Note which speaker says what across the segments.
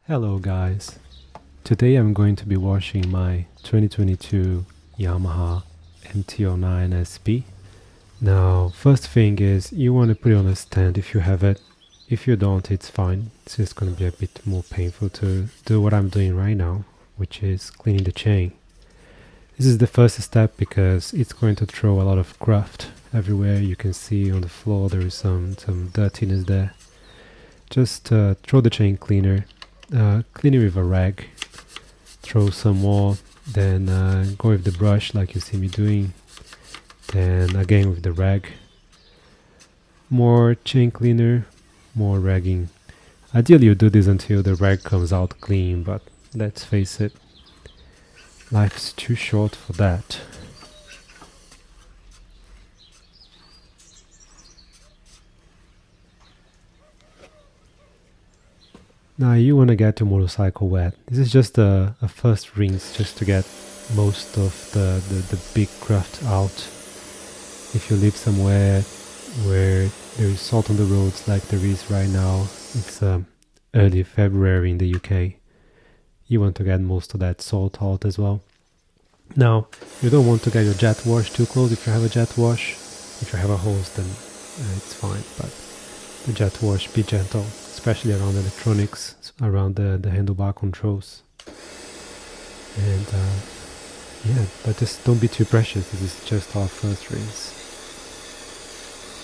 Speaker 1: Hello guys, today I'm going to be washing my 2022 Yamaha MT-09 SP. Now first thing is you want to put it on a stand if you have it. If you don't, it's fine. It's just going to be a bit more painful to do what I'm doing right now, which is cleaning the chain. This is the first step because it's going to throw a lot of craft everywhere. You can see on the floor there is some dirtiness there. Just throw the chain cleaner. Clean it with a rag, throw some more, then go with the brush like you see me doing, then again with the rag, more chain cleaner, more ragging. Ideally you do this until the rag comes out clean, but let's face it, life's too short for that. Now you want to get your motorcycle wet. This is just a first rinse just to get most of the big craft out. If you live somewhere where there is salt on the roads like there is right now, it's early February in the UK, you want to get most of that salt out as well. Now you don't want to get your jet wash too close. If you have a jet wash, if you have a hose, then it's fine, but the jet wash, be gentle, especially around electronics, around the handlebar controls. And yeah, but just don't be too precious. This is just our first rinse.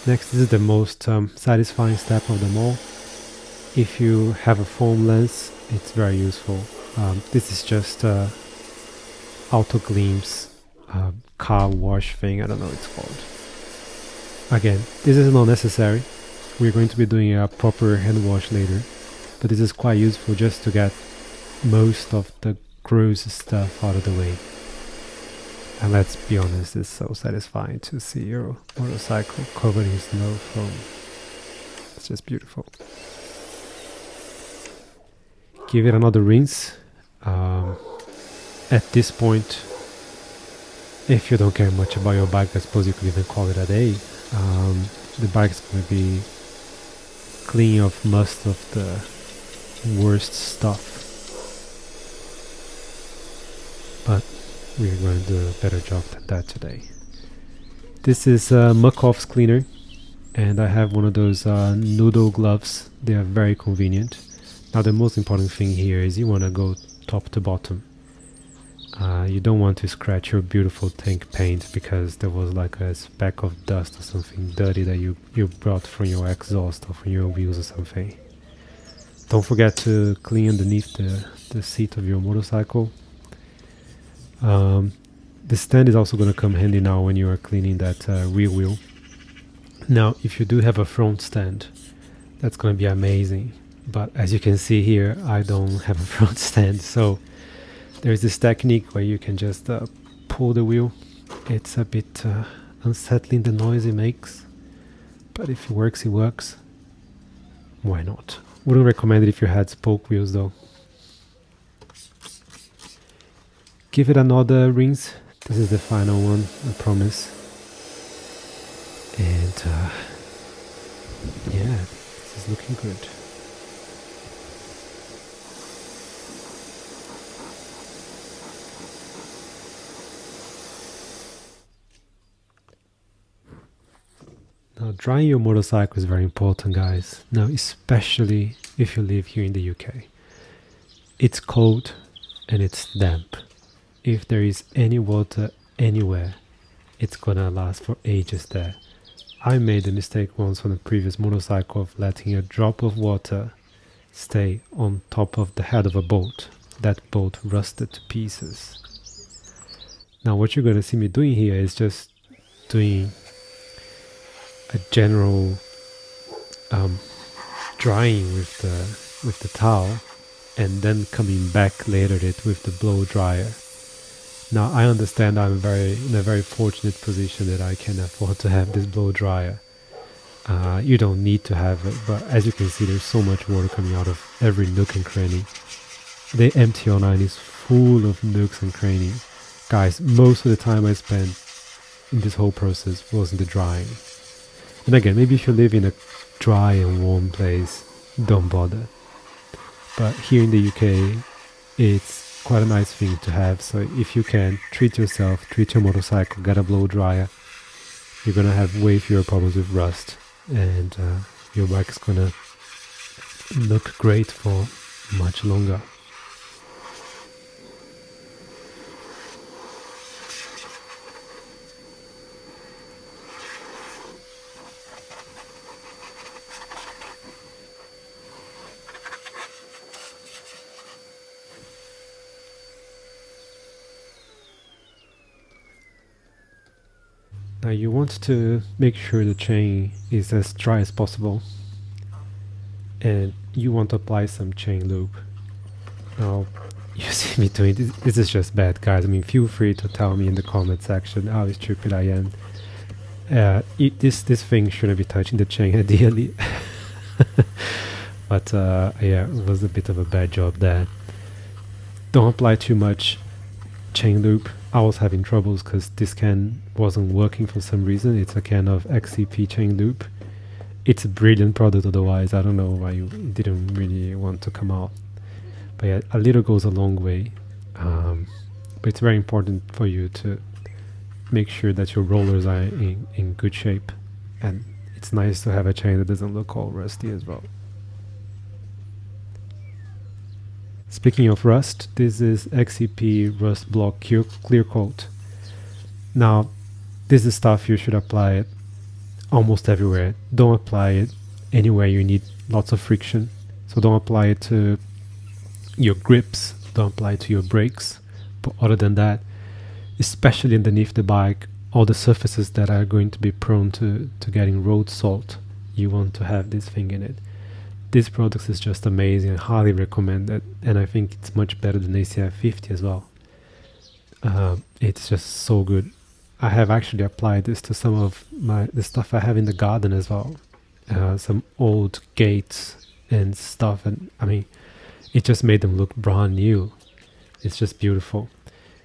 Speaker 1: Next, this is the most satisfying step of them all. If you have a foam lens, it's very useful. This is just Auto Gleam's car wash thing. I don't know what it's called. Again, this is not necessary. We're going to be doing a proper hand wash later, but this is quite useful just to get most of the gross stuff out of the way. And let's be honest, it's so satisfying to see your motorcycle covered in snow foam. It's just beautiful. Give it another rinse. At this point, if you don't care much about your bike, I suppose you could even call it a day. The bike's going to be clean of most of the worst stuff, but we're going to do a better job than that today. This is Muck-Off's cleaner, and I have one of those noodle gloves. They are very convenient. Now the most important thing here is you want to go top to bottom. You don't want to scratch your beautiful tank paint because there was like a speck of dust or something dirty that you brought from your exhaust or from your wheels or something. Don't forget to clean underneath the seat of your motorcycle. The stand is also going to come handy now when you are cleaning that rear wheel. Now if you do have a front stand, that's going to be amazing, but as you can see here, I don't have a front stand, so there's this technique where you can just pull the wheel. It's a bit unsettling, the noise it makes, but if it works, it works. Why not? Wouldn't recommend it if you had spoke wheels though. Give it another rinse. This is the final one, I promise. And yeah, this is looking good. Now, drying your motorcycle is very important, guys. Now, especially if you live here in the UK. It's cold and it's damp. If there is any water anywhere, it's gonna last for ages there. I made the mistake once on a previous motorcycle of letting a drop of water stay on top of the head of a boat. That boat rusted to pieces. Now, what you're gonna see me doing here is just doing a general drying with the towel, and then coming back later with the blow dryer. Now I understand I'm in a very fortunate position that I can afford to have this blow dryer. You don't need to have it, but as you can see, there's so much water coming out of every nook and cranny. The MT-09 is full of nooks and crannies. Guys, most of the time I spent in this whole process was in the drying. And again, maybe if you live in a dry and warm place, don't bother. but here in the UK it's quite a nice thing to have. So if you can treat yourself, treat your motorcycle, get a blow dryer, you're gonna have way fewer problems with rust, and your bike is gonna look great for much longer. Now you want to make sure the chain is as dry as possible, and you want to apply some chain lube. Now you see me doing this, this is just bad, guys. I mean, feel free to tell me in the comment section how stupid I am. This thing shouldn't be touching the chain ideally. But yeah, it was a bit of a bad job there. Don't apply too much chain lube. I was having troubles because this can wasn't working for some reason. It's a can of XCP chain lube. It's a brilliant product, otherwise I don't know why you didn't really want to come out. But yeah, a little goes a long way. But it's very important for you to make sure that your rollers are in good shape, and it's nice to have a chain that doesn't look all rusty as well. Speaking of rust, this is XCP Rust Block Clear Coat. Now, this is stuff you should apply it almost everywhere. Don't apply it anywhere you need lots of friction. So don't apply it to your grips, don't apply it to your brakes. But other than that, especially underneath the bike, all the surfaces that are going to be prone to getting road salt, you want to have this thing in it. This product is just amazing. I highly recommend it, and I think it's much better than ACF 50 as well. It's just so good. I have actually applied this to some of the stuff I have in the garden as well. Some old gates and stuff, and I mean, it just made them look brand new. It's just beautiful.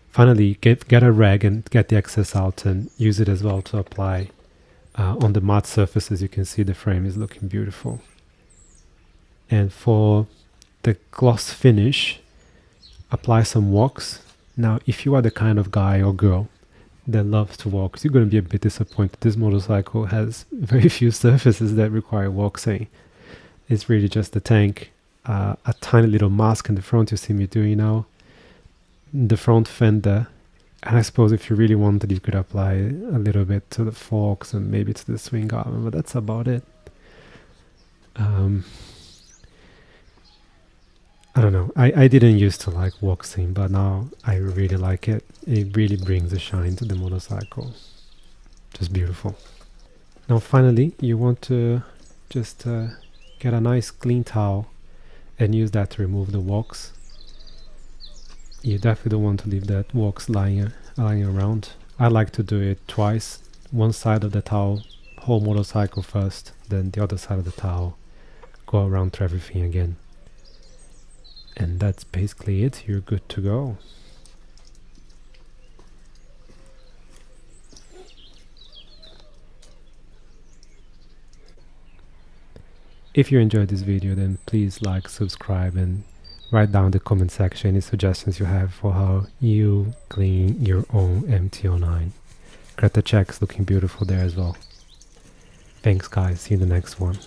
Speaker 1: Finally, get a rag and get the excess out and use it as well to apply on the matte surfaces. You can see the frame is looking beautiful. And for the gloss finish, apply some wax. Now, if you are the kind of guy or girl that loves to wax, you're going to be a bit disappointed. This motorcycle has very few surfaces that require waxing. It's really just the tank, a tiny little mask in the front, you see me doing now, the front fender, and I suppose if you really wanted, you could apply a little bit to the forks and maybe to the swing arm, but that's about it. I don't know, I didn't used to like waxing, but now I really like it. It really brings a shine to the motorcycle. Just beautiful. Now finally, you want to just get a nice clean towel and use that to remove the wax. You definitely don't want to leave that wax lying around. I like to do it twice. One side of the towel, whole motorcycle first, then the other side of the towel, go around through everything again. And that's basically it. You're good to go. If you enjoyed this video, then please like, subscribe, and write down in the comment section any suggestions you have for how you clean your own MT-09. Got the checks looking beautiful there as well. Thanks guys, see you in the next one.